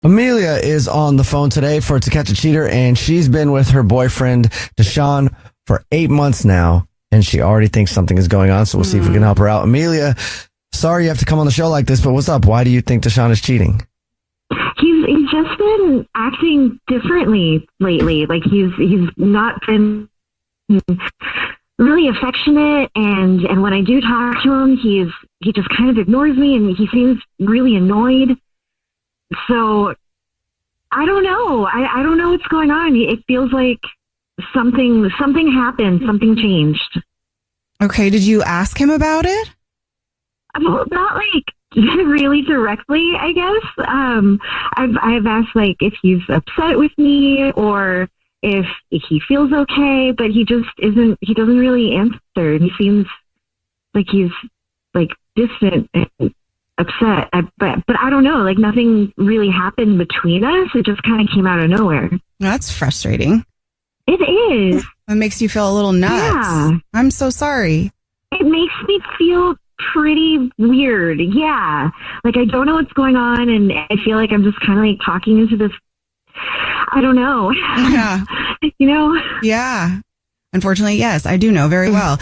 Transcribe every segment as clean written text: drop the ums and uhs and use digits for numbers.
Amelia is on the phone today for To Catch a Cheater, and she's been with her boyfriend, Deshaun, for 8 months now, and she already thinks something is going on, so we'll see if we can help her out. Amelia, sorry you have to come on the show like this, but what's up? Why do you think Deshaun is cheating? He's just been acting differently lately. Like, he's not been really affectionate, and when I do talk to him, he just kind of ignores me, and he seems really annoyed. So I don't know. I don't know what's going on. It feels like something happened. Something changed. Okay. Did you ask him about it? Well, not like really directly, I guess. I've asked like if he's upset with me or if he feels okay, but he just isn't. He doesn't really answer. He seems like he's like distant and upset, but I don't know, like nothing really happened between us. It just kind of came out of nowhere. That's frustrating. It is. It makes you feel a little nuts. Yeah. I'm so sorry. It makes me feel pretty weird. Yeah. Like I don't know what's going on, and I feel like I'm just kind of like talking into this, I don't know. Yeah. You know? Yeah. Unfortunately, yes, I do know very well.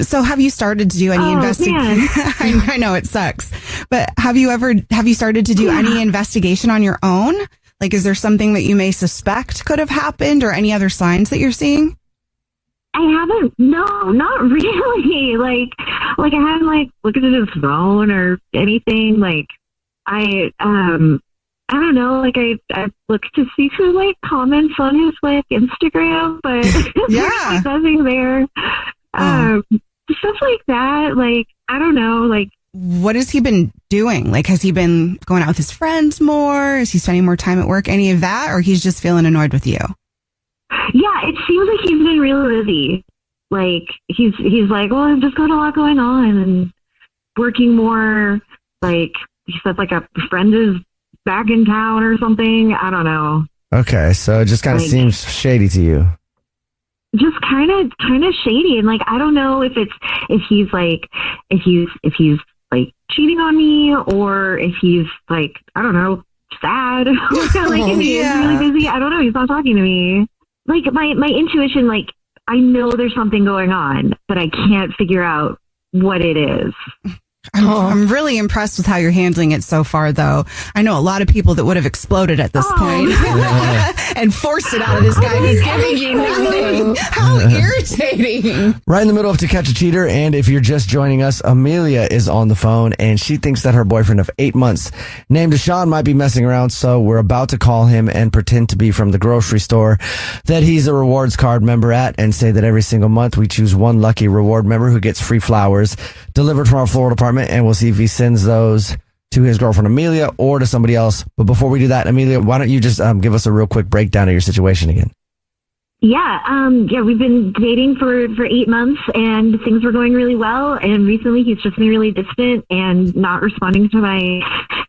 So have you started to do any investigation? I know it sucks, but have you started to do any investigation on your own? Like, is there something that you may suspect could have happened or any other signs that you're seeing? I haven't. No, not really. Like I haven't like looked at his phone or anything. Like I don't know, like I looked to see some like comments on his like Instagram, but yeah, there's nothing there. Stuff like that. Like I don't know. Like what has he been doing? Like has he been going out with his friends more? Is he spending more time at work? Any of that, or he's just feeling annoyed with you? Yeah, it seems like he's been really busy. Like he's like, well, I've just got a lot going on and working more. Like he said, like a friend is back in town or something. I don't know. Okay, so it just kind of seems shady to you. Just kind of shady, and like I don't know if he's like cheating on me or if he's like I don't know sad. Like if he is really busy. I don't know. He's not talking to me. Like my intuition, like I know there's something going on, but I can't figure out what it is. I'm really impressed with how you're handling it so far, though. I know a lot of people that would have exploded at this point and forced it out of this guy who's giving you nothing. How irritating. Right in the middle of To Catch a Cheater, and if you're just joining us, Amelia is on the phone, and she thinks that her boyfriend of 8 months, named Deshaun, might be messing around, so we're about to call him and pretend to be from the grocery store that he's a rewards card member at, and say that every single month we choose one lucky reward member who gets free flowers delivered from our floral department, and we'll see if he sends those to his girlfriend Amelia or to somebody else. But before we do that, Amelia, why don't you just give us a real quick breakdown of your situation again? Yeah, we've been dating for 8 months, and things were going really well. And recently, he's just been really distant and not responding to my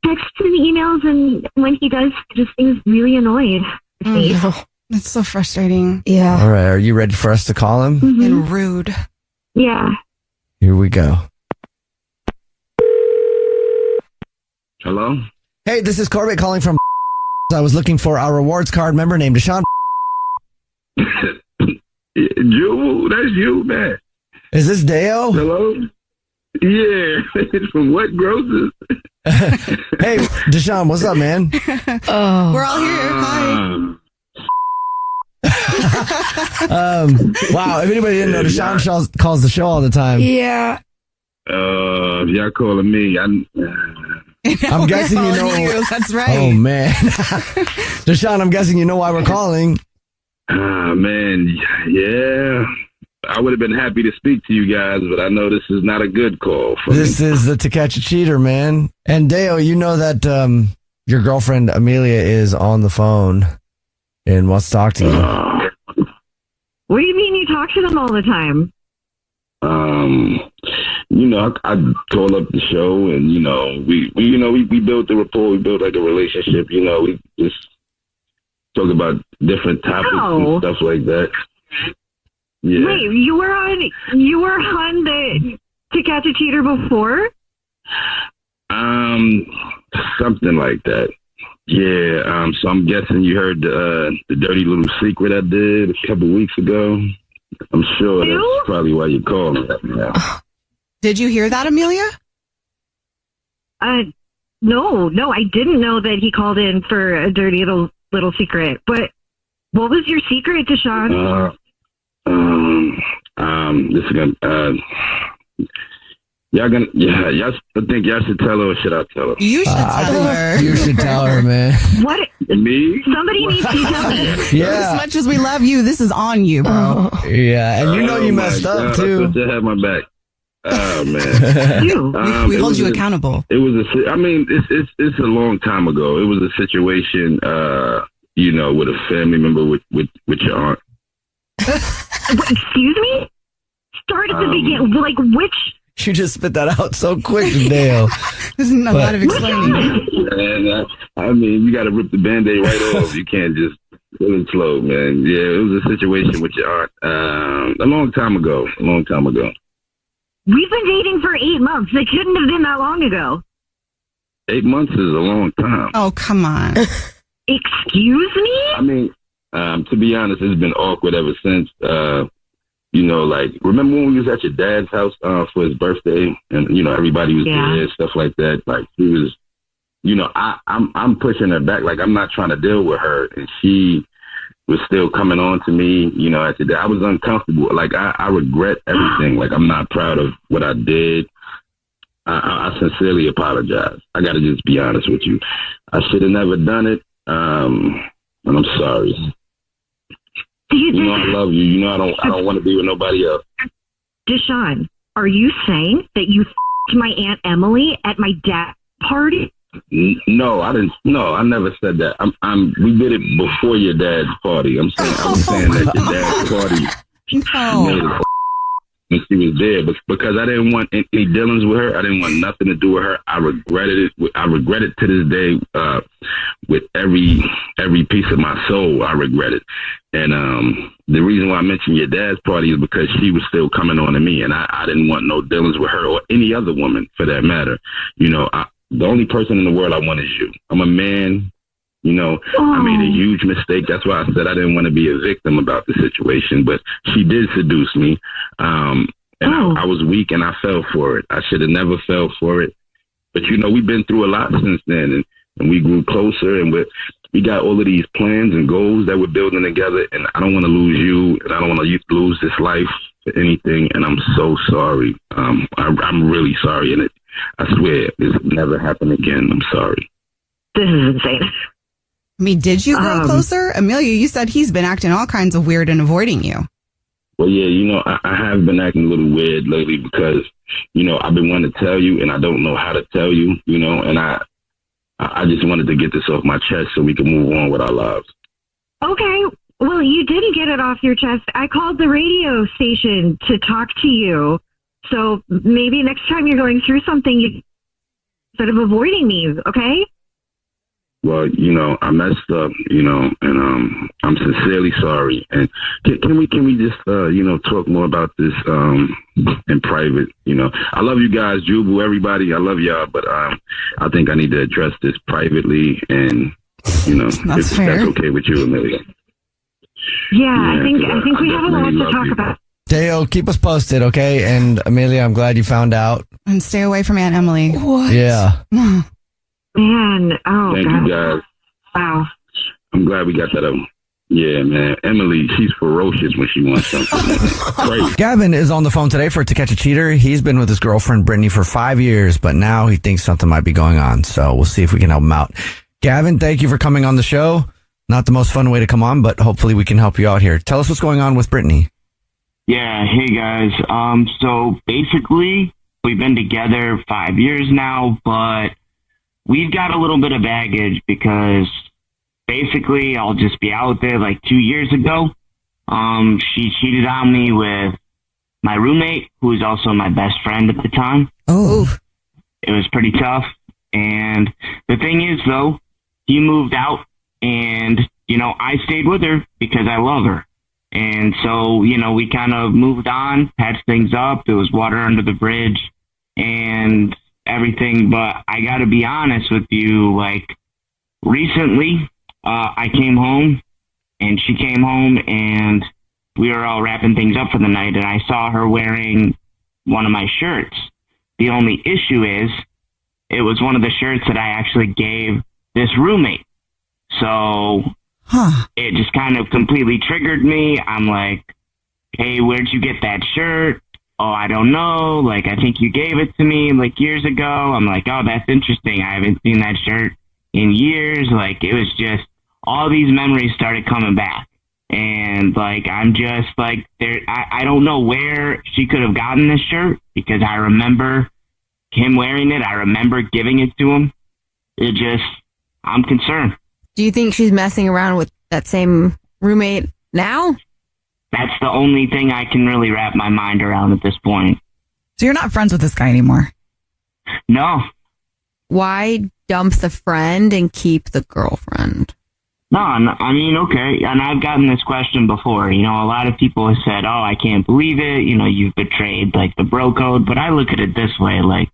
texts and emails. And when he does, he just seems really annoyed with me. No. That's so frustrating. Yeah. All right, are you ready for us to call him? Mm-hmm. And rude. Yeah. Here we go. Hello? Hey, this is Corbett calling from I was looking for our rewards card member named Deshaun. Jubal, that's you, man. Is this Deo? Hello? Yeah, it's from what grocers? Hey, Deshaun, what's up, man? We're all here. Hi. Wow, if anybody didn't know, Deshaun calls the show all the time. Yeah. Y'all calling me. I'm guessing you know. That's right. Oh, man. Deshaun, I'm guessing you know why we're calling. Man, yeah. I would have been happy to speak to you guys, but I know this is not a good call for This is the To Catch a Cheater, man. And Deo, you know that your girlfriend Amelia is on the phone and wants to talk to you. What do you mean you talk to them all the time? You know, I call up the show, and we built the rapport. We built like a relationship. You know, we just talk about different topics and stuff like that. Yeah. Wait, you were on the To Catch a Cheater before? Something like that. Yeah, so I'm guessing you heard the dirty little secret I did a couple weeks ago. I'm sure that's probably why you called me right now. Did you hear that, Amelia? No, I didn't know that he called in for a dirty little secret. But what was your secret, Deshaun? This is gonna. Y'all think y'all should tell her, or should I tell her? You should tell her. You should tell her, man. What? Me? Somebody needs to tell me. Yeah. As much as we love you, this is on you, bro. Yeah, and you know you messed up too. I thought you had my back. Oh man, we hold you accountable. It was it's a long time ago. It was a situation, with a family member with your aunt. Excuse me? Start at the beginning. Like which? You just spit that out so quick, Dale. There's a lot of explaining. And, you got to rip the Band-Aid right off. You can't just pull it slow, man. Yeah, it was a situation with your aunt a long time ago. We've been dating for 8 months. It couldn't have been that long ago. 8 months is a long time. Oh, come on. Excuse me? To be honest, it's been awkward ever since. Remember when we was at your dad's house for his birthday, and everybody was there, stuff like that. Like she was, I'm pushing her back. Like I'm not trying to deal with her, and she was still coming on to me. After that, I was uncomfortable. Like I regret everything. Like I'm not proud of what I did. I sincerely apologize. I got to just be honest with you. I should have never done it, and I'm sorry. I love you. I don't want to be with nobody else. Deshaun, are you saying that you f***ed my Aunt Emily at my dad's party? No, I didn't. No, I never said that. We did it before your dad's party. I'm saying that your dad's party. No. When she was there, but because I didn't want any dealings with her, I didn't want nothing to do with her. I regretted it. I regret it to this day. With every piece of my soul, I regret it. And the reason why I mentioned your dad's party is because she was still coming on to me, and I didn't want no dealings with her or any other woman for that matter. The only person in the world I want is you. I'm a man. I made a huge mistake. That's why I said I didn't want to be a victim about the situation, but she did seduce me. I was weak and I fell for it. I should have never fell for it. But, we've been through a lot since then, and we grew closer, and we got all of these plans and goals that we're building together, and I don't want to lose you, and I don't want to lose this life for anything, and I'm so sorry. I'm really sorry, and I swear it's never happened again. I'm sorry. This is insane. Did you grow closer? Amelia, you said he's been acting all kinds of weird and avoiding you. Well, yeah, I have been acting a little weird lately because, I've been wanting to tell you and I don't know how to tell you, and I just wanted to get this off my chest so we can move on with our lives. Okay. Well, you didn't get it off your chest. I called the radio station to talk to you. So maybe next time you're going through something, instead of avoiding me, okay? Well, I messed up, and I'm sincerely sorry. And can we just, talk more about this in private? I love you guys, Jubal, everybody. I love y'all, but I think I need to address this privately, and that's if fair. that's okay with you, Amelia. Yeah, I think we have a lot to talk about. Dale, keep us posted, okay? And Amelia, I'm glad you found out. And stay away from Aunt Emily. What? Yeah. Man, Thank God. you guys. Wow. I'm glad we got that up. Yeah, man. Emily, she's ferocious when she wants something. Crazy. Gavin is on the phone today for To Catch a Cheater. He's been with his girlfriend, Brittany, for 5 years, but now he thinks something might be going on. So we'll see if we can help him out. Gavin, thank you for coming on the show. Not the most fun way to come on, but hopefully we can help you out here. Tell us what's going on with Brittany. Yeah, hey guys. So basically, we've been together 5 years now, but we've got a little bit of baggage because basically, I'll just be out there. Like 2 years ago, she cheated on me with my roommate, who was also my best friend at the time. Oh, it was pretty tough. And the thing is, though, he moved out, and I stayed with her because I love her. And so, we kind of moved on, patched things up. There was water under the bridge and everything. But I got to be honest with you, like, recently, I came home and she came home and we were all wrapping things up for the night and I saw her wearing one of my shirts. The only issue is it was one of the shirts that I actually gave this roommate. So it just kind of completely triggered me. I'm like, hey, where'd you get that shirt? Oh, I don't know. Like, I think you gave it to me like years ago. I'm like, oh, that's interesting. I haven't seen that shirt in years. Like, it was just all these memories started coming back. And like, I'm just like, I don't know where she could have gotten this shirt because I remember him wearing it. I remember giving it to him. I'm concerned. Do you think she's messing around with that same roommate now? That's the only thing I can really wrap my mind around at this point. So you're not friends with this guy anymore? No. Why dump the friend and keep the girlfriend? No, I mean, okay. And I've gotten this question before. You know, a lot of people have said, oh, I can't believe it. You know, you've betrayed like the bro code. But I look at it this way, like,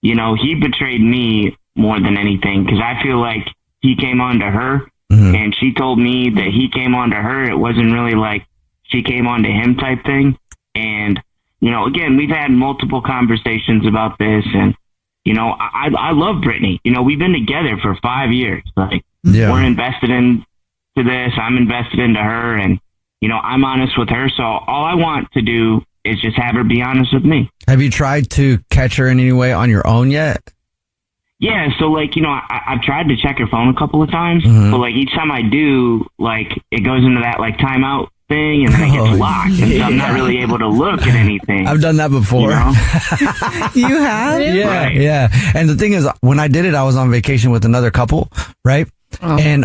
you know, he betrayed me more than anything because I feel like he came on to her and she told me that he came on to her. It wasn't really like she came on to him type thing. And, you know, again, we've had multiple conversations about this and, you know, I love Brittany. You know, we've been together for 5 years. Like, we're invested into this. I'm invested into her. And, you know, I'm honest with her. So all I want to do is just have her be honest with me. Have you tried to catch her in any way on your own yet? Yeah. So, like, you know, I've tried to check her phone a couple of times. But, like, each time I do, like, it goes into that, like, timeout thing and then it gets locked. And so I'm not really able to look at anything. I've done that before. You know? You have? Yeah, Right. yeah. And the thing is, when I did it, I was on vacation with another couple, right? And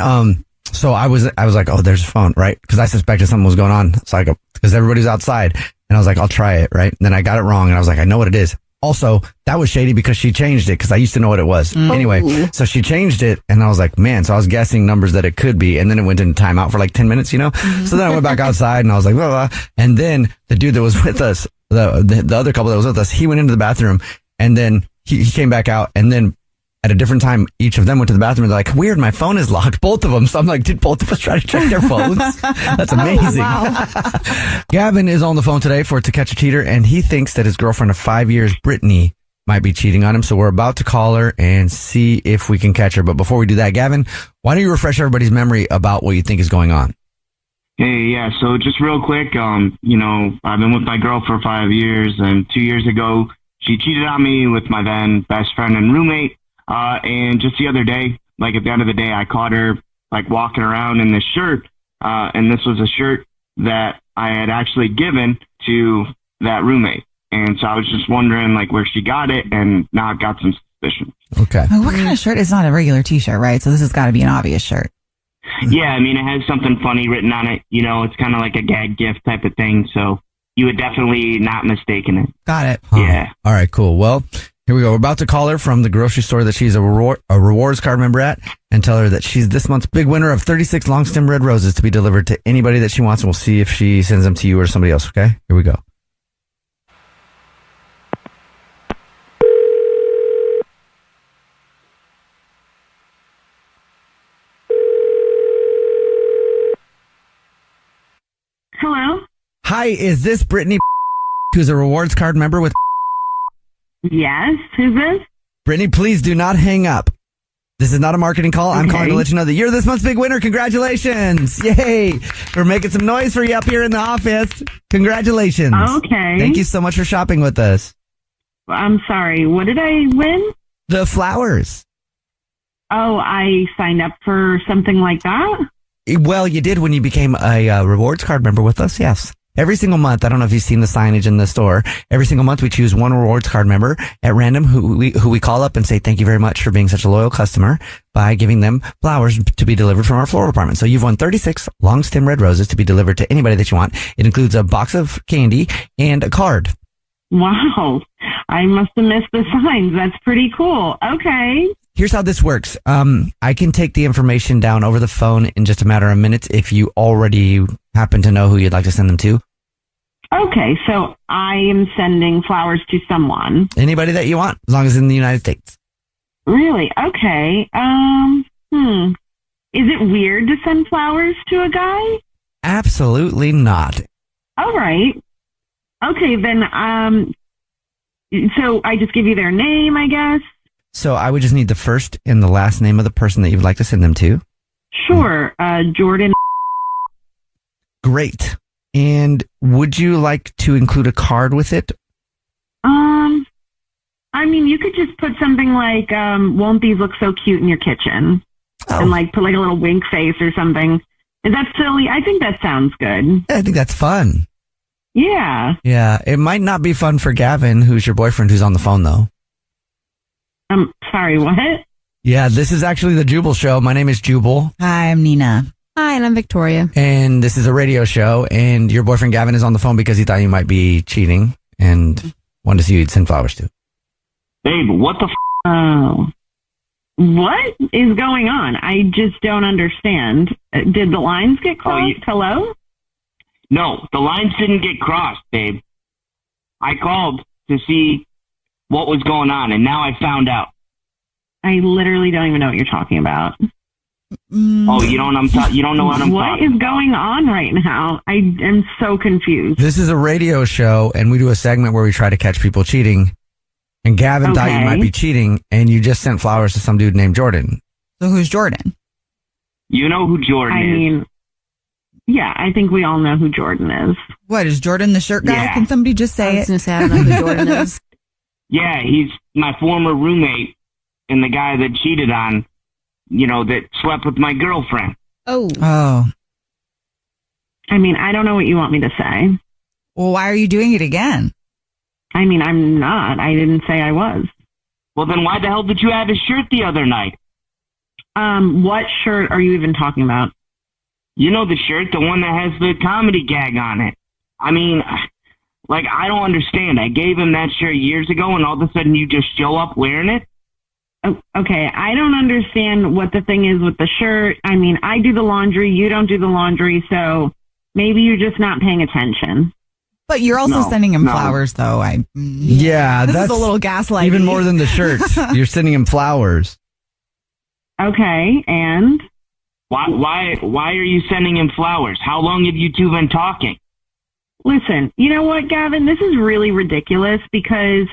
so I was like, oh, there's a phone, right? Because I suspected something was going on. It's like, because everybody's outside. And I was like, I'll try it, right? And then I got it wrong. And I was like, I know what it is. Also, that was shady because she changed it because I used to know what it was. Anyway, so she changed it and I was like, man, so I was guessing numbers that it could be. And then it went into timeout for like 10 minutes, you know? So then I went back outside and I was like, blah, blah. And then the dude that was with us, the other couple that was with us, he went into the bathroom and then he came back out and then at a different time, each of them went to the bathroom and they're like, weird, my phone is locked. Both of them. So I'm like, did both of us try to check their phones? That's amazing. Gavin is on the phone today for To Catch a Cheater, and he thinks that his girlfriend of 5 years, Brittany, might be cheating on him. So we're about to call her and see if we can catch her. But before we do that, Gavin, why don't you refresh everybody's memory about what you think is going on? Hey, yeah. So just real quick, you know, I've been with my girl for 5 years, and 2 years ago, she cheated on me with my then best friend and roommate. And just the other day, like at the end of the day, I caught her like walking around in this shirt. And this was a shirt that I had actually given to that roommate. And so I was just wondering like where she got it. And now I've got some suspicion. Okay. What kind of shirt? It's not a regular t-shirt, right? So this has got to be an obvious shirt. Yeah. I mean, it has something funny written on it. You know, it's kind of like a gag gift type of thing. So you would definitely not mistaken it. Got it. Yeah. All right, cool. Well, here we go. We're about to call her from the grocery store that she's a rewards card member at and tell her that she's this month's big winner of 36 long stem red roses to be delivered to anybody that she wants. And we'll see if she sends them to you or somebody else. Okay, here we go. Hello? Hi, is this Brittany, who's a rewards card member with? Yes, who's this? Brittany, please do not hang up. This is not a marketing call. I'm calling to let you know that you're this month's big winner. Congratulations. Yay. We're making some noise for you up here in the office. Congratulations. Okay. Thank you so much for shopping with us. I'm sorry. What did I win? The flowers. Oh, I signed up for something like that? Well, you did when you became a rewards card member with us. Yes. Every single month, I don't know if you've seen the signage in the store. Every single month, we choose one rewards card member at random who we call up and say, thank you very much for being such a loyal customer by giving them flowers to be delivered from our floral department. So you've won 36 long stem red roses to be delivered to anybody that you want. It includes a box of candy and a card. Wow. I must have missed the signs. That's pretty cool. Okay. Here's how this works. I can take the information down over the phone in just a matter of minutes if you already happen to know who you'd like to send them to. Okay, so I am sending flowers to someone. Anybody that you want, as long as in the United States. Really? Okay. Is it weird to send flowers to a guy? Absolutely not. All right. Okay, then, so I just give you their name, I guess? So I would just need the first and the last name of the person that you'd like to send them to. Sure. Jordan. Great. And would you like to include a card with it? I mean, you could just put something like, won't these look so cute in your kitchen? Oh. And like put like a little wink face or something. Is that silly? I think that sounds good. I think that's fun. Yeah. Yeah. It might not be fun for Gavin, who's your boyfriend, who's on the phone, though. Sorry, what? Yeah, this is actually the Jubal Show. My name is Jubal. Hi, I'm Nina. Hi, and I'm Victoria. And this is a radio show. And your boyfriend Gavin is on the phone because he thought you might be cheating and wanted to see who you'd send flowers to. Babe, what the Oh. What is going on? I just don't understand. Did the lines get crossed? Hello? No, the lines didn't get crossed, babe. I called to see what was going on, and now I found out. I literally don't even know what you're talking about. Oh, you don't know what I'm talking about? What is going on right now? I am so confused. This is a radio show, and we do a segment where we try to catch people cheating. And Gavin thought you might be cheating, and you just sent flowers to some dude named Jordan. So who's Jordan? You know who Jordan is. I mean, yeah, I think we all know who Jordan is. What, is Jordan the shirt guy? Yeah. Can somebody just say I was it? going to say, I don't know who Jordan is. Yeah, he's my former roommate and the guy that cheated on, that slept with my girlfriend. Oh. Oh. I mean, I don't know what you want me to say. Well, why are you doing it again? I mean, I'm not. I didn't say I was. Well, then why the hell did you have his shirt the other night? What shirt are you even talking about? You know the shirt, the one that has the comedy gag on it. I mean, I don't understand. I gave him that shirt years ago, and all of a sudden you just show up wearing it? Oh, okay, I don't understand what the thing is with the shirt. I mean, I do the laundry, you don't do the laundry, so maybe you're just not paying attention. But you're also sending him flowers, though. Yeah, this that's is a little gaslighting. even more than the shirt. You're sending him flowers. Okay, and? Why are you sending him flowers? How long have you two been talking? Listen, you know what, Gavin? This is really ridiculous because,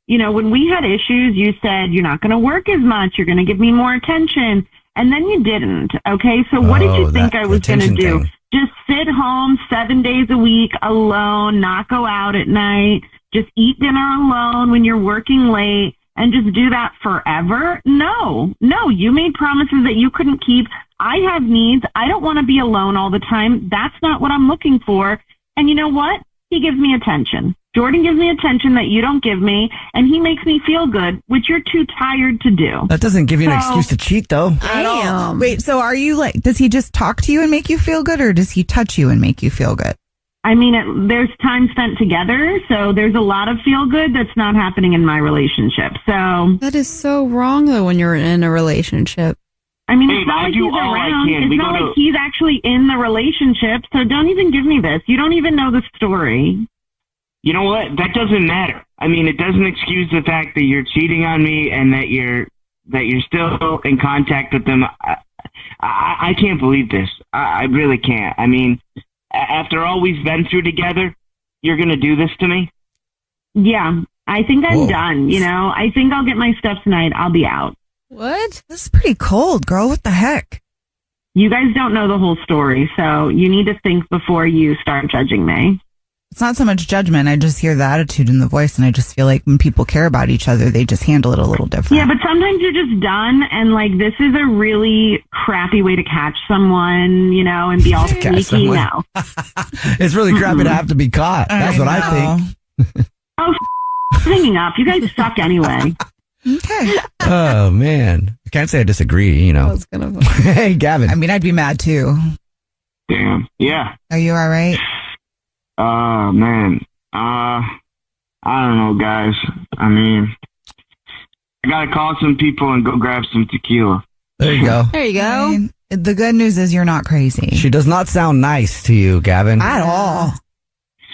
when we had issues, you said you're not going to work as much. You're going to give me more attention. And then you didn't. Okay, so what did you think I was going to do? Thing. Just sit home 7 days a week alone, not go out at night, just eat dinner alone when you're working late, and just do that forever? No, you made promises that you couldn't keep. I have needs. I don't want to be alone all the time. That's not what I'm looking for. And you know what? He gives me attention. Jordan gives me attention that you don't give me, and he makes me feel good, which you're too tired to do. That doesn't give you an excuse to cheat, though. At all. Wait, so are you does he just talk to you and make you feel good, or does he touch you and make you feel good? I mean, there's time spent together, so there's a lot of feel good that's not happening in my relationship. So that is so wrong, though, when you're in a relationship. I mean, it's not like he's around. It's not like he's actually in the relationship, so don't even give me this. You don't even know the story. You know what? That doesn't matter. I mean, it doesn't excuse the fact that you're cheating on me and that you're still in contact with them. I can't believe this. I really can't. I mean, after all we've been through together, you're going to do this to me? Yeah, I think I'm done. I think I'll get my stuff tonight. I'll be out. What? This is pretty cold, girl. What the heck? You guys don't know the whole story, so you need to think before you start judging me. It's not so much judgment. I just hear the attitude in the voice, and I just feel like when people care about each other, they just handle it a little different. Yeah, but sometimes you're just done, and this is a really crappy way to catch someone, and be all sneaky. No. It's really crappy to have to be caught. That's what I think. Oh, hanging up. You guys suck anyway. Okay. Oh, man. I can't say I disagree, I was gonna... Hey, Gavin. I mean, I'd be mad, too. Damn. Yeah. Are you all right? Man. I don't know, guys. I mean, I gotta call some people and go grab some tequila. There you go. There you go. I mean, the good news is you're not crazy. She does not sound nice to you, Gavin. At all.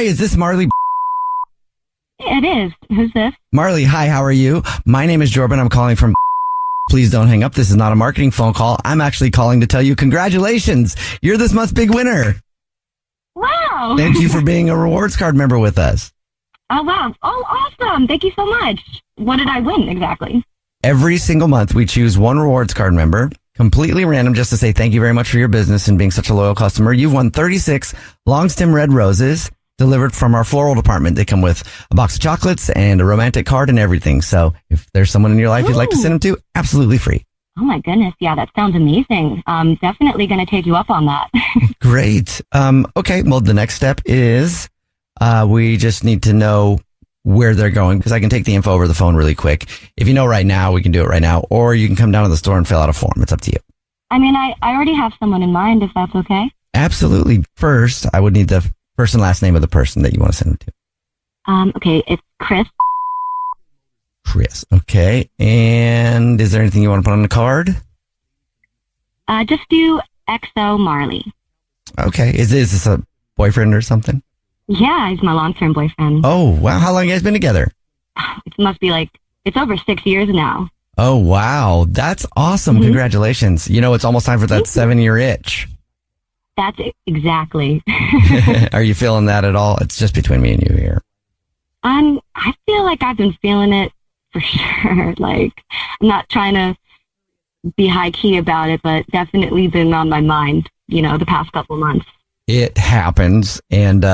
Hi, is this Marley? It is. Who's this? Marley, hi, how are you? My name is Jordan. I'm calling from... Please don't hang up. This is not a marketing phone call. I'm actually calling to tell you congratulations. You're this month's big winner. Wow. Thank you for being a rewards card member with us. Oh, wow. Oh, awesome. Thank you so much. What did I win exactly? Every single month, we choose one rewards card member, completely random, just to say thank you very much for your business and being such a loyal customer. You've won 36 long stem red roses delivered from our floral department. They come with a box of chocolates and a romantic card and everything. So if there's someone in your life you'd like to send them to, absolutely free. Oh, my goodness. Yeah, that sounds amazing. I'm definitely going to take you up on that. Great. Okay. Well, the next step is we just need to know where they're going, because I can take the info over the phone really quick. If you know right now, we can do it right now, or you can come down to the store and fill out a form. It's up to you. I mean, I already have someone in mind, if that's okay. Absolutely. First, I would need the first and last name of the person that you want to send them to. Okay, it's Chris. Chris. Okay. And is there anything you want to put on the card? Just do XO Marley. Okay. Is this a boyfriend or something? Yeah, he's my long-term boyfriend. Oh, wow. How long have you guys been together? It must be it's over 6 years now. Oh, wow. That's awesome. Mm-hmm. Congratulations. You know, it's almost time for that 7-year itch. That's it. Exactly. Are you feeling that at all? It's just between me and you here. I feel like I've been feeling it for sure. I'm not trying to be high key about it, but definitely been on my mind, the past couple of months. It happens. And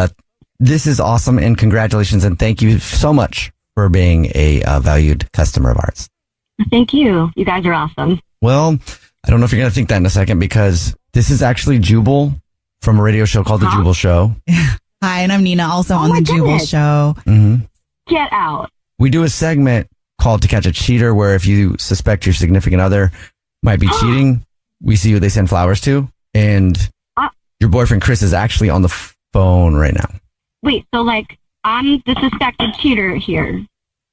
this is awesome. And congratulations. And thank you so much for being a valued customer of ours. Thank you. You guys are awesome. Well, I don't know if you're going to think that in a second, because this is actually Jubal from a radio show called The Jubal Show. Hi, and I'm Nina, also on The Jubal Show. Mm-hmm. Get out. We do a segment called To Catch a Cheater, where if you suspect your significant other might be cheating, we see who they send flowers to. And your boyfriend, Chris, is actually on the phone right now. Wait, so I'm the suspected cheater here.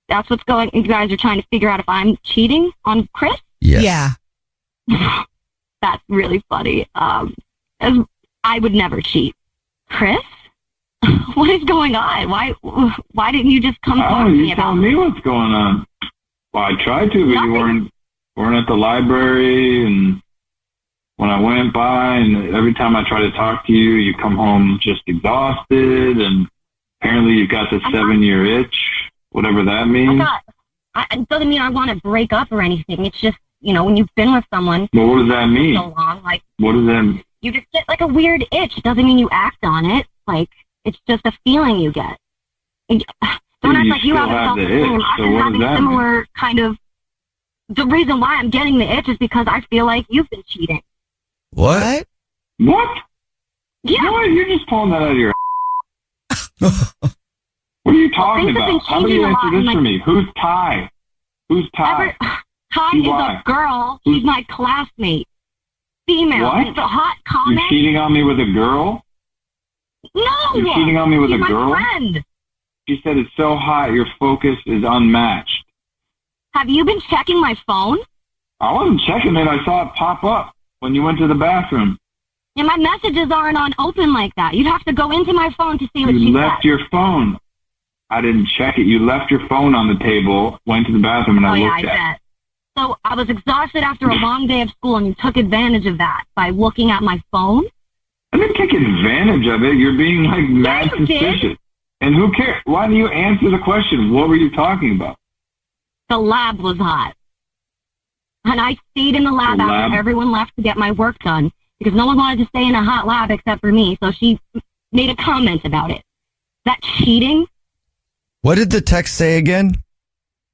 That's what's going. You guys are trying to figure out if I'm cheating on Chris? Yes. Yeah. That's really funny. I would never cheat. Chris? What is going on? Why didn't you just come talk to me about it? You tell me what's going on. Well, I tried to, but you weren't at the library, and when I went by, and every time I try to talk to you, you come home just exhausted, and apparently you've got this 7-year itch, whatever that means. It doesn't mean I want to break up or anything. It's just, when you've been with someone well, what does that mean? so long, what does that mean? You just get a weird itch. It doesn't mean you act on it. It's just a feeling you get. Don't act like you haven't felt the same. I've been having similar kind of... The reason why I'm getting the itch is because I feel like you've been cheating. What? What? Yeah. No, you're just pulling that out of your What are you talking about? How about you answer this for me? Who's Ty? Who's Ty? Ty is a girl. She's my classmate. Female. What? It's a hot comment. You're cheating on me with a girl? No! You're cheating on me with She's a girl? my friend. She said it's so hot, your focus is unmatched. Have you been checking my phone? I wasn't checking it. I saw it pop up when you went to the bathroom. Yeah, my messages aren't on open like that. You'd have to go into my phone to see what she You left said. your phone. I didn't check it. You left your phone on the table, went to the bathroom, and I looked at it. I bet. So I was exhausted after a long day of school, and you took advantage of that by looking at my phone? I didn't take advantage of it. You're being mad suspicious. Did. And who cares? Why do you answer the question? What were you talking about? The lab was hot. And I stayed in the lab after everyone left to get my work done because no one wanted to stay in a hot lab except for me. So she made a comment about it. Is that cheating? What did the text say again?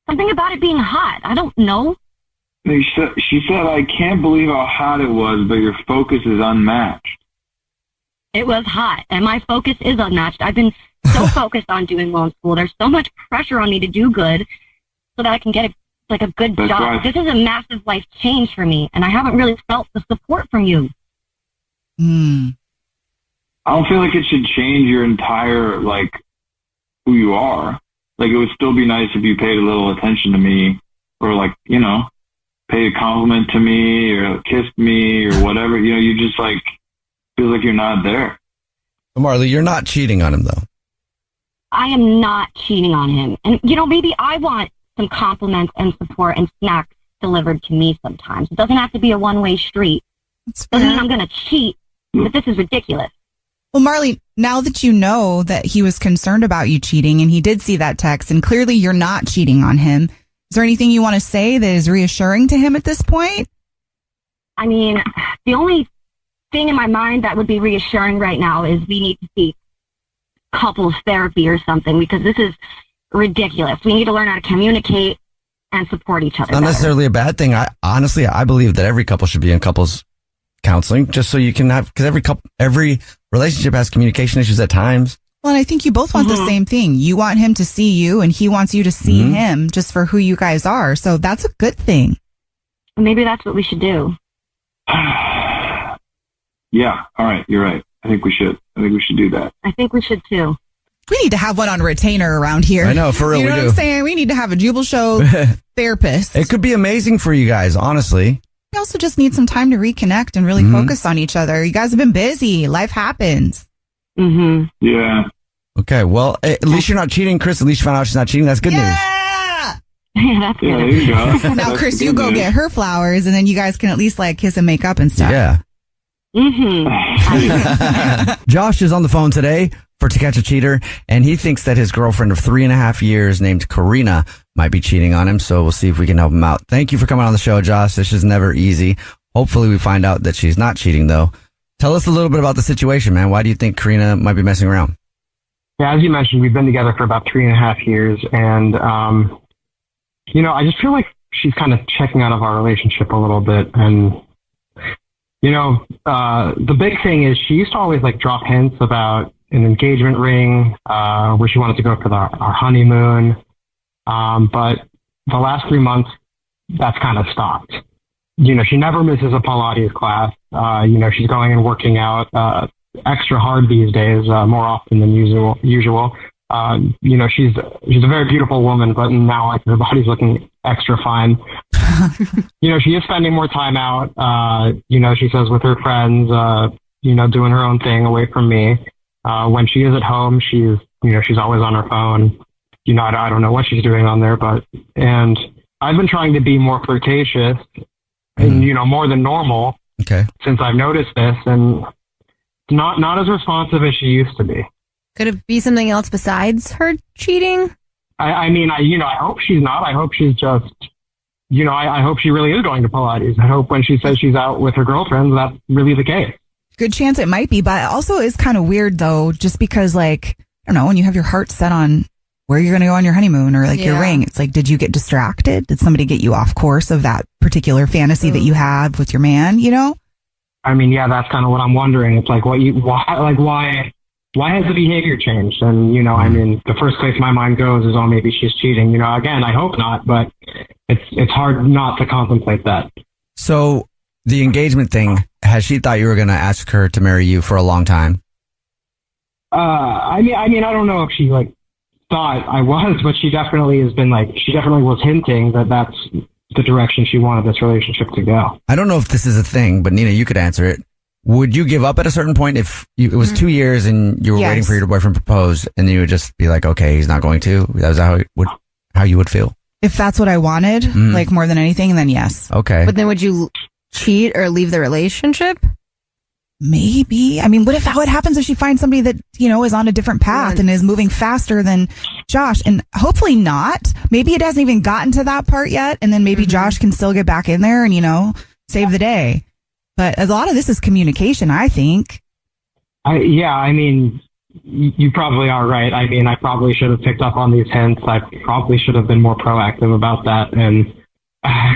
Something about it being hot. I don't know. She said, I can't believe how hot it was, but your focus is unmatched. It was hot, and my focus is unmatched. I've been so focused on doing well in school. There's so much pressure on me to do good so that I can get a good job. Right. This is a massive life change for me, and I haven't really felt the support from you. I don't feel like it should change your entire, who you are. It would still be nice if you paid a little attention to me or, paid a compliment to me or kissed me or whatever. You just, feels like you're not there. Marley, you're not cheating on him, though. I am not cheating on him. And, maybe I want some compliments and support and snacks delivered to me sometimes. It doesn't have to be a one-way street. Doesn't mean I'm going to cheat, but this is ridiculous. Well, Marley, now that you know that he was concerned about you cheating and he did see that text and clearly you're not cheating on him, is there anything you want to say that is reassuring to him at this point? I mean, the only thing in my mind that would be reassuring right now is we need to seek couples therapy or something, because this is ridiculous. We need to learn how to communicate and support each other. Not necessarily a bad thing. I believe that every couple should be in couples counseling, just so you can have, because every relationship has communication issues at times. Well, and I think you both want the same thing. You want him to see you and he wants you to see him just for who you guys are. So that's a good thing. Maybe that's what we should do. Yeah. All right. You're right. I think we should do that. I think we should too. We need to have one on retainer around here. I know, for real, you know we what do. I'm saying? We need to have a Jubal Show therapist. It could be amazing for you guys, honestly. We also just need some time to reconnect and really focus on each other. You guys have been busy. Life happens. Yeah. Okay, well, at least you're not cheating, Chris. At least you found out she's not cheating. That's good news. Yeah, that's Yeah, good. there you go. Now, That's Chris, good you go news. get her flowers, and then you guys can at least kiss and make up and stuff. Yeah. Josh is on the phone today for To Catch a Cheater, and he thinks that his girlfriend of 3.5 years named Karina might be cheating on him, so we'll see if we can help him out. Thank you for coming on the show, Josh. This is never easy. Hopefully we find out that she's not cheating, though. Tell us a little bit about the situation, man. Why do you think Karina might be messing around? Yeah, as you mentioned, we've been together for about 3.5 years, and, I just feel like she's kind of checking out of our relationship a little bit, and the big thing is she used to always drop hints about an engagement ring, where she wanted to go for our honeymoon. But the last 3 months, that's kind of stopped. She never misses a Pilates class. She's going and working out, extra hard these days, more often than usual. She's a very beautiful woman, but now her body's looking extra fine. She is spending more time out, she says, with her friends, doing her own thing away from me. When she is at home, she's always on her phone. I don't know what she's doing on there, and I've been trying to be more flirtatious and, more than normal since I've noticed this, and not as responsive as she used to be. Could it be something else besides her cheating? I hope she's not. I hope she's just, I hope she really is going to Pilates. I hope when she says she's out with her girlfriends, that's really the case. Good chance it might be, but it also is kind of weird though, just because I don't know, when you have your heart set on where you're going to go on your honeymoon or your ring, it's did you get distracted? Did somebody get you off course of that particular fantasy that you had with your man, I mean, yeah, that's kind of what I'm wondering. It's why has the behavior changed? And, the first place my mind goes is, maybe she's cheating. Again, I hope not, but it's hard not to contemplate that. So the engagement thing, has she thought you were going to ask her to marry you for a long time? I don't know if she thought I was, but she definitely has been she definitely was hinting that that's the direction she wanted this relationship to go. I don't know if this is a thing, but Nina, you could answer it. Would you give up at a certain point if it was 2 years and you were waiting for your boyfriend to propose, and then you would just be like, okay, he's not going to? That was how you would feel? If that's what I wanted, more than anything, then yes. Okay. But then would you cheat or leave the relationship? Maybe. I mean, what happens if she finds somebody that, is on a different path and is moving faster than Josh? And hopefully not. Maybe it hasn't even gotten to that part yet. And then maybe Josh can still get back in there and, save the day. But a lot of this is communication, I think. You probably are right. I probably should have picked up on these hints. I probably should have been more proactive about that. And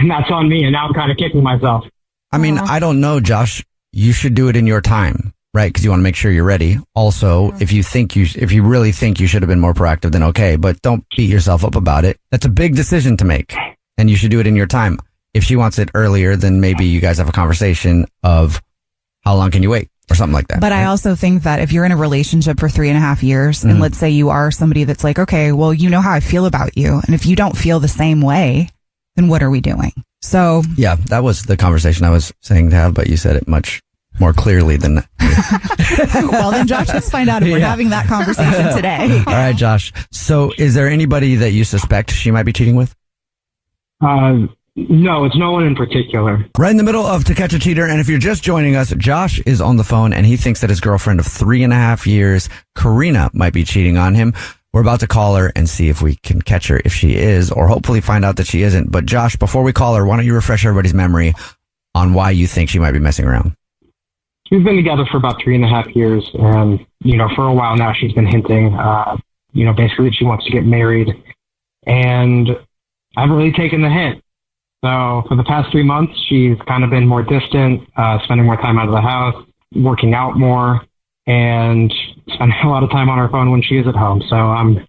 that's on me. And now I'm kind of kicking myself. I don't know, Josh. You should do it in your time, right? Because you want to make sure you're ready. Also, if you really think you should have been more proactive, then okay. But don't beat yourself up about it. That's a big decision to make. And you should do it in your time. If she wants it earlier, then maybe you guys have a conversation of how long can you wait or something like that. But I also think that if you're in a relationship for 3.5 years and let's say you are somebody that's okay, well, you know how I feel about you. And if you don't feel the same way, then what are we doing? So yeah, that was the conversation I was saying to have, but you said it much more clearly than Well, then, Josh, let's find out if we're having that conversation today. All right, Josh. So is there anybody that you suspect she might be cheating with? No, it's no one in particular. Right in the middle of To Catch a Cheater. And if you're just joining us, Josh is on the phone and he thinks that his girlfriend of 3.5 years, Karina, might be cheating on him. We're about to call her and see if we can catch her if she is, or hopefully find out that she isn't. But Josh, before we call her, why don't you refresh everybody's memory on why you think she might be messing around? We've been together for about 3.5 years, and, for a while now she's been hinting, basically that she wants to get married, and I haven't really taken the hint. So for the past 3 months, she's kind of been more distant, spending more time out of the house, working out more, and spending a lot of time on her phone when she is at home. So I'm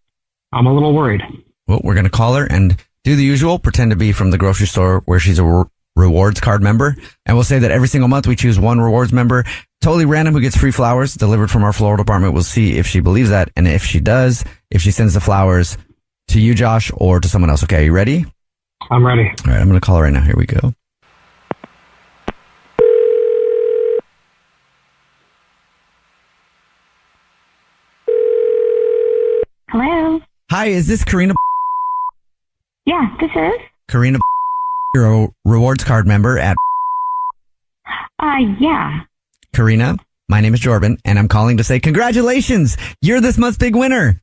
a little worried. Well, we're going to call her and do the usual, pretend to be from the grocery store where she's a rewards card member. And we'll say that every single month we choose one rewards member, totally random, who gets free flowers delivered from our floral department. We'll see if she believes that. And if she does, if she sends the flowers to you, Josh, or to someone else. Okay, are you ready? I'm ready. All right, I'm going to call her right now. Here we go. Hello. Hi, is this Karina? Yeah, this is. Karina, you're a rewards card member at... Yeah. Karina, my name is Jordan, and I'm calling to say congratulations! You're this month's big winner!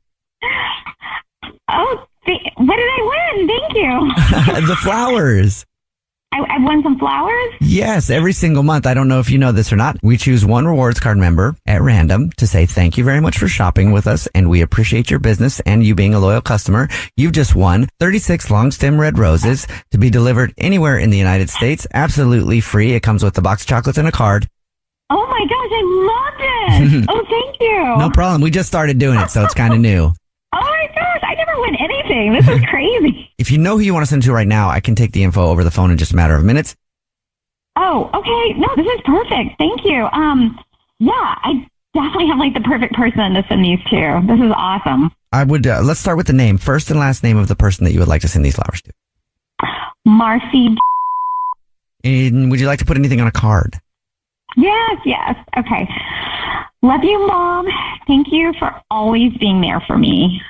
Oh, what did I win? Thank you. The flowers. I won some flowers? Yes, every single month. I don't know if you know this or not. We choose one rewards card member at random to say thank you very much for shopping with us, and we appreciate your business and you being a loyal customer. You've just won 36 long stem red roses to be delivered anywhere in the United States, absolutely free. It comes with a box of chocolates and a card. Oh my gosh, I love it. Oh, thank you. No problem. We just started doing it, so it's kind of new. Oh my gosh, I never win anything. This is crazy. If you know who you want to send to right now, I can take the info over the phone in just a matter of minutes. Oh, okay. No, this is perfect. Thank you. Yeah, I definitely have the perfect person to send these to. This is awesome. I would, let's start with the name, first and last name of the person that you would like to send these flowers to. Marcy. And would you like to put anything on a card? Yes. Okay. Love you, Mom. Thank you for always being there for me.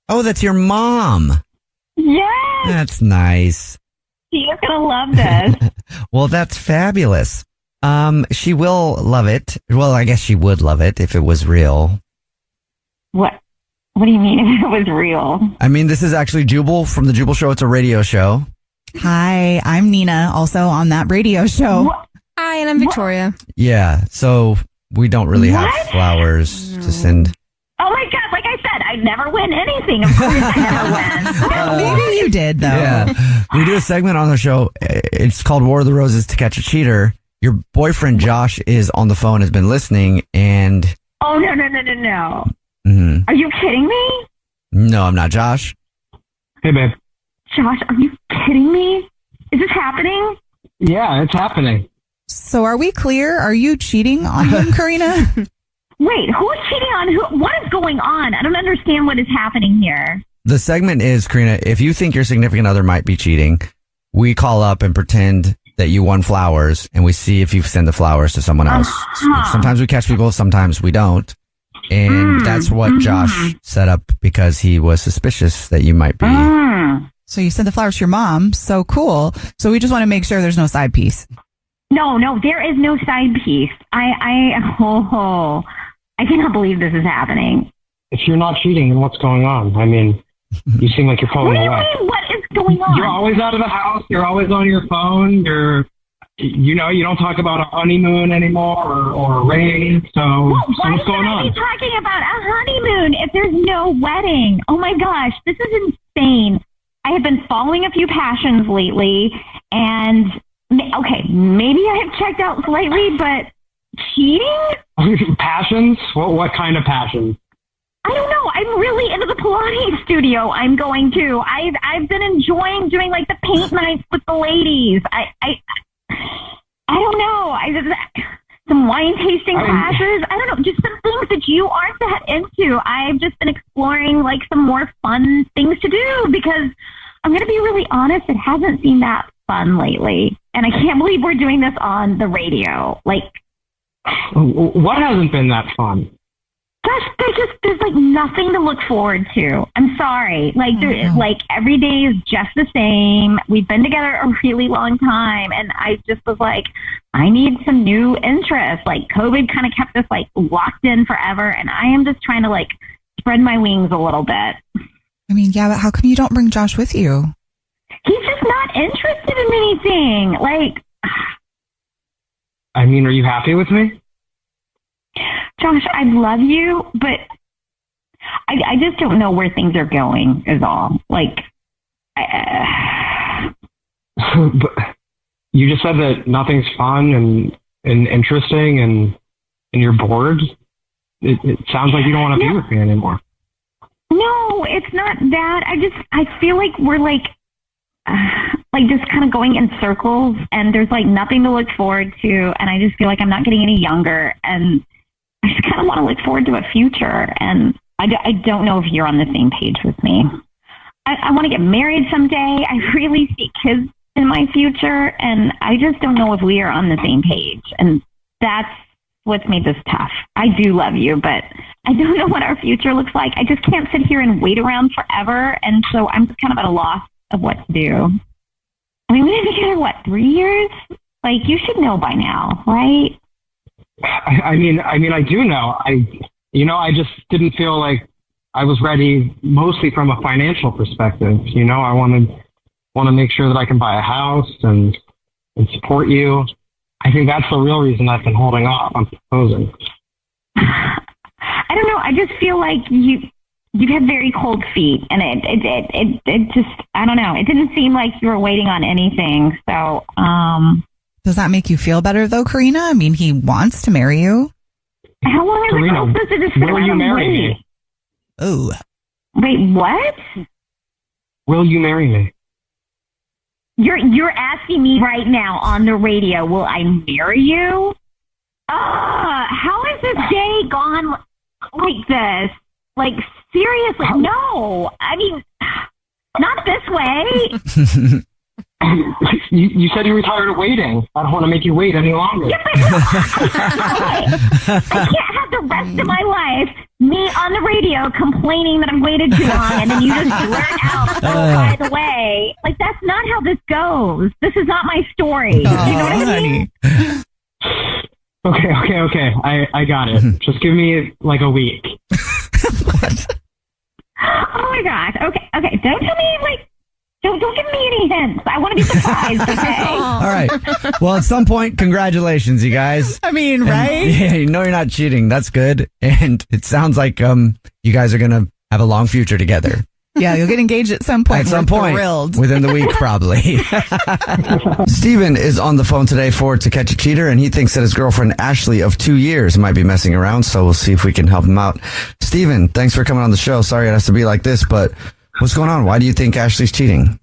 Oh, that's your mom. Yes. That's nice. She's going to love this. Well, that's fabulous. She will love it. Well, I guess she would love it if it was real. What do you mean if it was real? I mean, this is actually Jubal from the Jubal Show. It's a radio show. Hi, I'm Nina, also on that radio show. What? Hi, and I'm Victoria. Yeah, so we don't really have flowers to send. Oh my God, like I said, I never win anything. Of course I never win. Maybe you did, though. Yeah. We do a segment on the show. It's called War of the Roses to Catch a Cheater. Your boyfriend, Josh, is on the phone, has been listening, and... Oh, no. Mm-hmm. Are you kidding me? No, I'm not, Josh. Hey, babe. Josh, are you kidding me? Is this happening? Yeah, it's happening. So are we clear? Are you cheating on him, Karina? Wait, who's cheating on who? What is going on? I don't understand what is happening here. The segment is, Karina, if you think your significant other might be cheating, we call up and pretend that you won flowers, and we see if you send the flowers to someone else. Sometimes we catch people, sometimes we don't. And that's what Josh set up because he was suspicious that you might be. So you sent the flowers to your mom. So cool. So we just want to make sure there's no side piece. No, there is no side piece. I cannot believe this is happening. If you're not cheating, then what's going on? I mean, you seem like you're pulling away. What do you mean? What is going on? You're always out of the house. You're always on your phone. You don't talk about a honeymoon anymore or a ring. So what's going on? Why should I be talking about a honeymoon if there's no wedding? Oh my gosh, this is insane. I have been following a few passions lately, and okay, maybe I have checked out slightly, but cheating? Passions? What kind of passions? I don't know. I'm really into the Pilates studio I'm going to. I've been enjoying doing the paint nights with the ladies. I don't know. Some wine tasting classes. I don't know. Just some things that you aren't that into. I've just been exploring some more fun things to do because I'm going to be really honest. It hasn't seemed that fun lately. And I can't believe we're doing this on the radio. What hasn't been that fun? There's like nothing to look forward to. I'm sorry. Like every day is just the same. We've been together a really long time, and I just was like, I need some new interest. Like COVID kind of kept us like locked in forever, and I am just trying to like spread my wings a little bit. I mean, yeah, but how come you don't bring Josh with you? He's just not interested in anything. Like, I mean, are you happy with me? Josh, I love you, but I just don't know where things are going is all. Like, But you just said that nothing's fun and interesting and you're bored. It sounds like you don't want to be with me anymore. No, it's not that. I feel like we're like just kind of going in circles, and there's like nothing to look forward to, and I just feel like I'm not getting any younger, and I just kind of want to look forward to a future, and I don't know if you're on the same page with me. I want to get married someday. I really see kids in my future, and I just don't know if we are on the same page, and that's what's made this tough. I do love you, but I don't know what our future looks like. I just can't sit here and wait around forever, and so I'm just kind of at a loss of what to do. I mean, we've been together, 3 years? Like, you should know by now, right? I mean, I do know. I just didn't feel like I was ready, mostly from a financial perspective. I want to make sure that I can buy a house and support you. I think that's the real reason I've been holding off on proposing. I don't know. I just feel like you have very cold feet, and it just, I don't know. It didn't seem like you were waiting on anything. So, does that make you feel better though, Karina? I mean, he wants to marry you. How long is it supposed to just sit will you around marry and wait? me? Oh. Wait, what? Will you marry me? You're asking me right now on the radio, will I marry you? How has this day gone like this? Like, seriously, no. I mean, not this way. You said you were tired of waiting. I don't want to make you wait any longer. Yeah, but I can't have the rest of my life me on the radio complaining that I've waited too long, and then you just blurt out, by the way. Like, that's not how this goes. This is not my story. You know what I mean? Okay. I got it. Just give me like a week. What? Oh my gosh. Okay. Don't tell me don't give me any hints. I want to be surprised. Okay. All right. Well, at some point, congratulations, you guys. I mean, right? Yeah, you're not cheating. That's good. And it sounds like you guys are gonna have a long future together. Yeah, you'll get engaged at some point. At some point, thrilled. within the week, probably. Steven is on the phone today To Catch a Cheater, and he thinks that his girlfriend, Ashley, of 2 years, might be messing around, so we'll see if we can help him out. Steven, thanks for coming on the show. Sorry it has to be like this, but what's going on? Why do you think Ashley's cheating?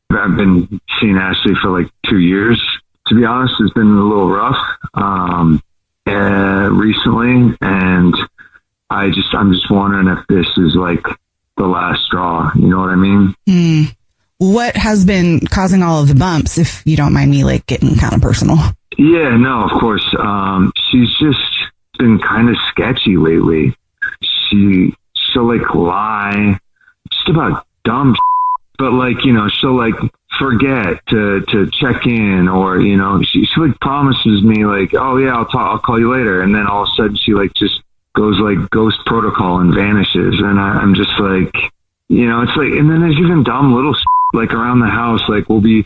I've been seeing Ashley for like 2 years. To be honest, it's been a little rough recently, and I'm just wondering if this is like the last straw. You know what I mean? What has been causing all of the bumps, if you don't mind me like getting kind of personal? Yeah, no, of course. She's just been kind of sketchy lately. She'll like lie just about dumb but like, she'll like forget to check in, or, she like promises me like, oh yeah, I'll call you later. And then all of a sudden she like just goes like ghost protocol and vanishes. And I'm just like, it's like, and then there's even dumb little like around the house. Like we'll be,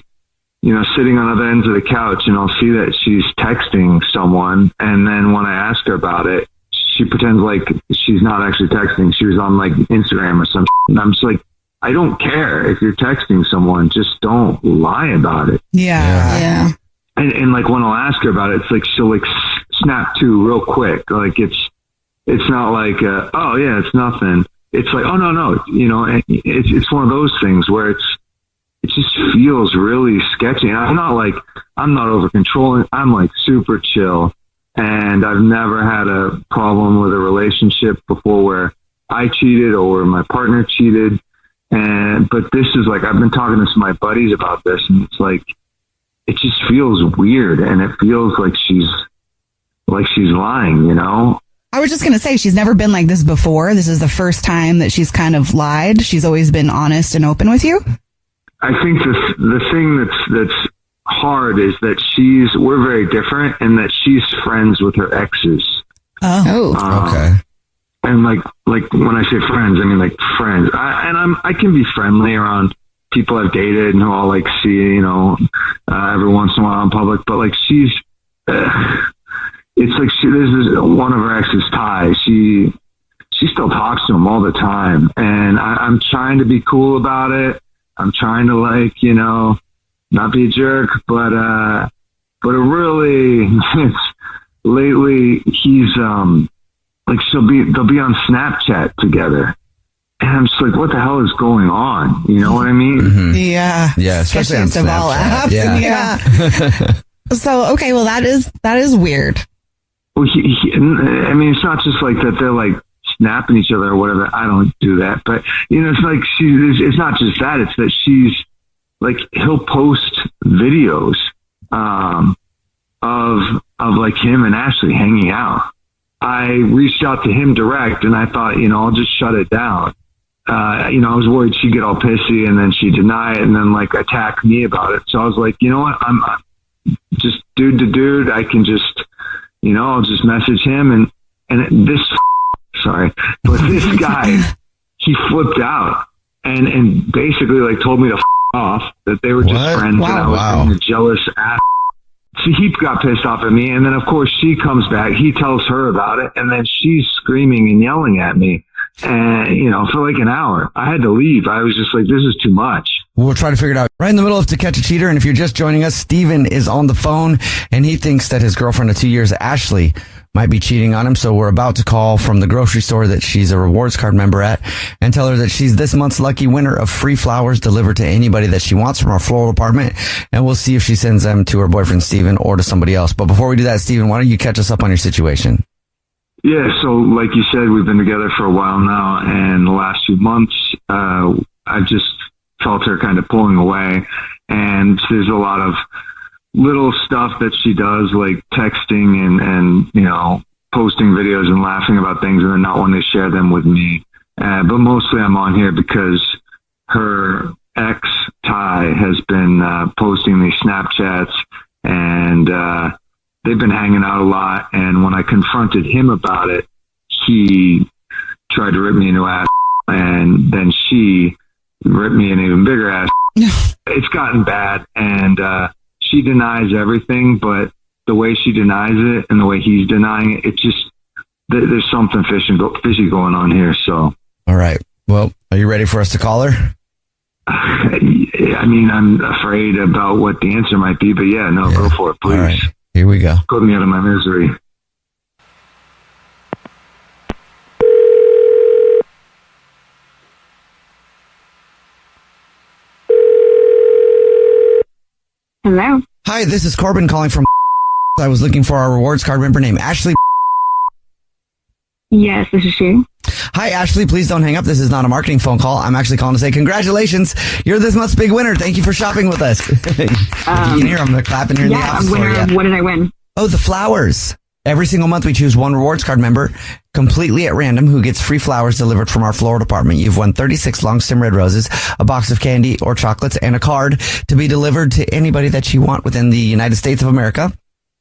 sitting on other ends of the couch, and I'll see that she's texting someone. And then when I ask her about it, she pretends like she's not actually texting. She was on like Instagram or something. And I'm just like, I don't care if you're texting someone, just don't lie about it. Yeah. And like when I'll ask her about it, it's like she'll like snap to real quick. Like it's not like oh yeah, it's nothing. It's like, oh no, it's one of those things where it just feels really sketchy. And I'm not over controlling. I'm like super chill, and I've never had a problem with a relationship before where I cheated or my partner cheated. But this is like, I've been talking to some of my buddies about this, and it's like, it just feels weird, and it feels like she's like she's lying, you know? I was just going to say, she's never been like this before. This is the first time that she's kind of lied. She's always been honest and open with you. I think the thing that's hard is that we're very different and that she's friends with her exes. Oh, okay. And like when I say friends, I mean like friends. I can be friendly around people I've dated and who I'll like see, you know, every once in a while in public. But like she's, it's like this is one of her exes, Ty. She still talks to him all the time, and I'm trying to be cool about it. I'm trying to like, you know, not be a jerk, but it really, it's lately he's like they'll be on Snapchat together. And I'm just like, what the hell is going on? You know what I mean? Mm-hmm. Yeah. Yeah, especially on of all Snapchat. apps. Yeah. So, okay, well, that is weird. Well, I mean, it's not just like that they're like snapping each other or whatever. I don't do that. But, you know, it's like it's not just that. It's that she's like, he'll post videos of like him and Ashley hanging out. I reached out to him direct and I thought, you know, I'll just shut it down. You know, I was worried she'd get all pissy and then she'd deny it and then like attack me about it. So I was like, you know what? I'm just dude to dude. I can just, you know, I'll just message him and this, sorry, but this guy, he flipped out and basically like told me to off, that they were just friends. Wow. And I was being a jealous ass. So he got pissed off at me. And then of course she comes back, he tells her about it. And then she's screaming and yelling at me. And, you know, for like an hour, I had to leave. I was just like, this is too much. We'll try to figure it out. Right in the middle of To Catch a Cheater. And if you're just joining us, Steven is on the phone and he thinks that his girlfriend of 2 years, Ashley, might be cheating on him. So we're about to call from the grocery store that she's a rewards card member at and tell her that she's this month's lucky winner of free flowers delivered to anybody that she wants from our floral department. And we'll see if she sends them to her boyfriend, Steven, or to somebody else. But before we do that, Steven, why don't you catch us up on your situation? Yeah, so like you said, we've been together for a while now, and the last few months, I've just felt her kind of pulling away, and there's a lot of little stuff that she does, like texting and you know, posting videos and laughing about things and then not wanting to share them with me. But mostly I'm on here because her ex, Ty, has been posting these Snapchats, and they've been hanging out a lot, and when I confronted him about it, he tried to rip me a new ass, and then she ripped me an even bigger ass. It's gotten bad, and she denies everything, but the way she denies it and the way he's denying it, it just, there's something fishy going on here, so. All right. Well, are you ready for us to call her? I mean, I'm afraid about what the answer might be, but yeah, no, go for it, please. All right. Here we go. Put me out of my misery. Hello. Hi, this is Corbin calling from. I was looking for our rewards card member named Ashley. Yes, this is she. Hi, Ashley. Please don't hang up. This is not a marketing phone call. I'm actually calling to say congratulations. You're this month's big winner. Thank you for shopping with us. You can hear them. They're clapping here in the office for you. What did I win? Oh, the flowers. Every single month we choose one rewards card member completely at random who gets free flowers delivered from our floral department. You've won 36 long stem red roses, a box of candy or chocolates, and a card to be delivered to anybody that you want within the United States of America.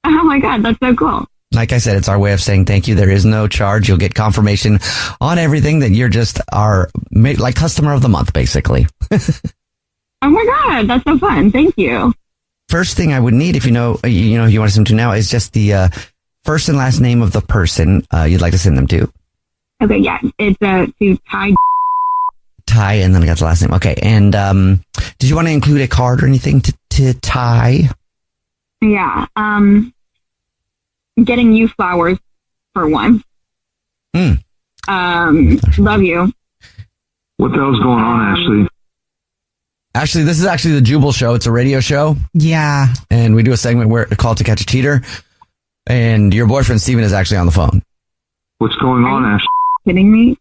Oh my God, that's so cool. Like I said, it's our way of saying thank you. There is no charge. You'll get confirmation on everything that you're just our like customer of the month, basically. Oh my God, that's so fun. Thank you. First thing I would need, if you want to send them to now, is just the first and last name of the person you'd like to send them to. Okay, yeah, it's to Ty, and then I got the last name. Okay, and did you want to include a card or anything to Ty? Yeah, getting you flowers for one. Love you. What the hell's going on, Ashley? Ashley, this is actually the Jubal show. It's a radio show. Yeah. And we do a segment where it's called To Catch a Cheater. And your boyfriend, Steven, is actually on the phone. What's going on, Ashley? Kidding me?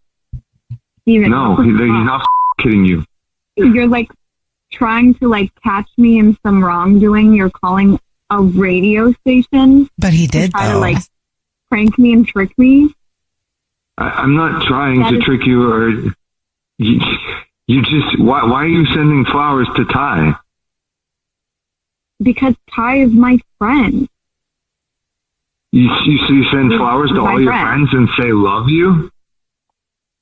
Steven, no, he's not kidding you. You're like trying to like catch me in some wrongdoing. You're calling a radio station. But he did, though. prank me and trick me? I'm not trying to trick you, or you just. Why are you sending flowers to Ty? Because Ty is my friend. You send flowers to all your friends and say love you?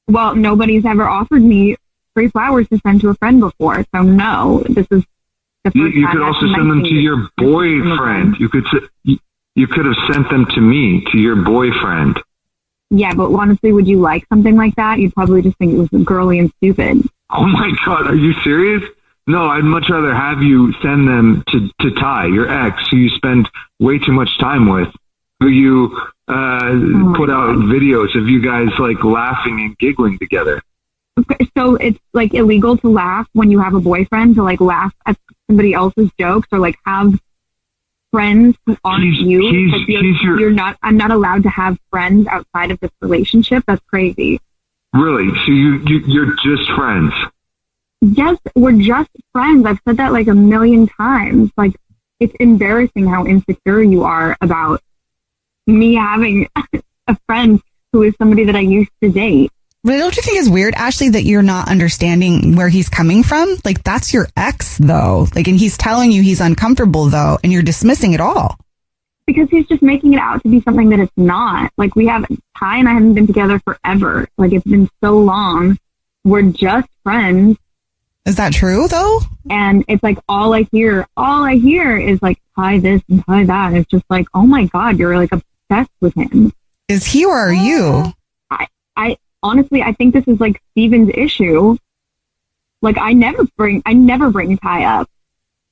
Well, nobody's ever offered me free flowers to send to a friend before, so no, this is the first time. You could also send them to your boyfriend. You could have sent them to me, to your boyfriend. Yeah, but honestly, would you like something like that? You'd probably just think it was girly and stupid. Oh my God, are you serious? No, I'd much rather have you send them to Ty, your ex, who you spend way too much time with, who you put out videos of you guys like laughing and giggling together. Okay, so it's like illegal to laugh when you have a boyfriend, to like laugh at somebody else's jokes, or like have friends who aren't you're not. I'm not allowed to have friends outside of this relationship. That's crazy. Really? So you're just friends? Yes, we're just friends. I've said that like a million times. Like, it's embarrassing how insecure you are about me having a friend who is somebody that I used to date. But don't you think it's weird, Ashley, that you're not understanding where he's coming from? Like, that's your ex, though. Like, and he's telling you he's uncomfortable, though, and you're dismissing it all. Because he's just making it out to be something that it's not. Like, Ty and I haven't been together forever. Like, it's been so long. We're just friends. Is that true, though? And it's like, all I hear is like, Ty this and Ty that. It's just like, oh my God, you're like obsessed with him. Is he or are you? I honestly, I think this is like Steven's issue. Like, I never bring Ty up,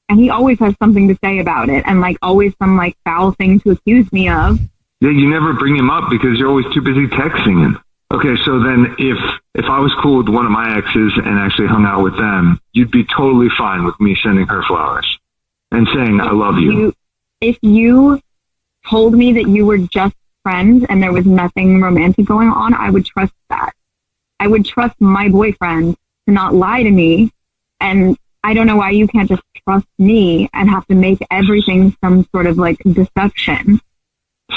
and he always has something to say about it, and like always some like foul thing to accuse me of. Yeah, you never bring him up because you're always too busy texting him. Okay, so then if I was cool with one of my exes and actually hung out with them, you'd be totally fine with me sending her flowers and saying I love you. If you told me that you were just friends and there was nothing romantic going on, I would trust that. I would trust my boyfriend to not lie to me, and I don't know why you can't just trust me and have to make everything some sort of like deception.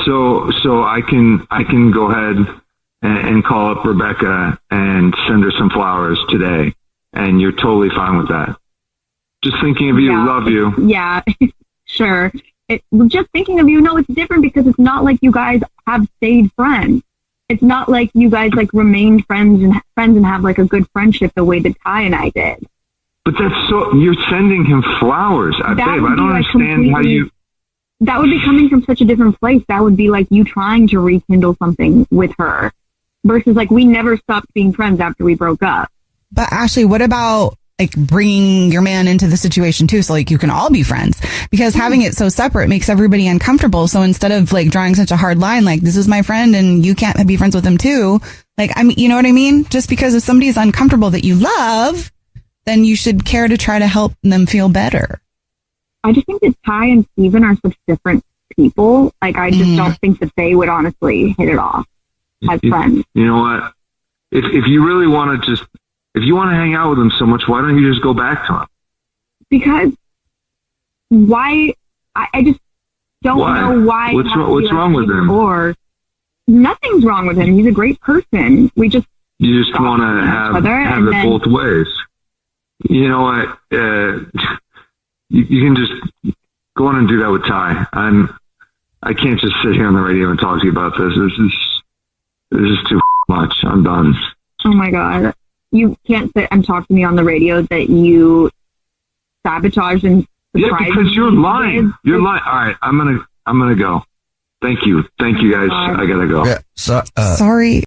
So I can go ahead and call up Rebecca and send her some flowers today, and you're totally fine with that. Just thinking of you, love you. Yeah, sure. Just thinking of you, no, it's different because it's not like you guys have stayed friends. It's not like you guys like remained friends and have like a good friendship the way that Ty and I did. But you're sending him flowers. Babe, I don't understand how you... That would be coming from such a different place. That would be like you trying to rekindle something with her versus like we never stopped being friends after we broke up. But Ashley, what about like bringing your man into the situation too, so like you can all be friends? Because having it so separate makes everybody uncomfortable. So instead of like drawing such a hard line, like this is my friend and you can't be friends with him too. Like, I mean, you know what I mean? Just because if somebody is uncomfortable that you love, then you should care to try to help them feel better. I just think that Ty and Steven are such different people. Like, I just don't think that they would honestly hit it off as friends. You know what? If you really want to if you want to hang out with him so much, why don't you just go back to him? Because why? I just don't know why. What's wrong with him? Or nothing's wrong with him. He's a great person. You just want to have it both ways. You know what? You can just go on and do that with Ty. I can't just sit here on the radio and talk to you about this. This is too much. I'm done. Oh my God. You can't sit and talk to me on the radio that you sabotaged and surprised me. Yeah, because you're lying. You're lying. All right, I'm gonna go. Thank you guys. I gotta go. Yeah, sorry.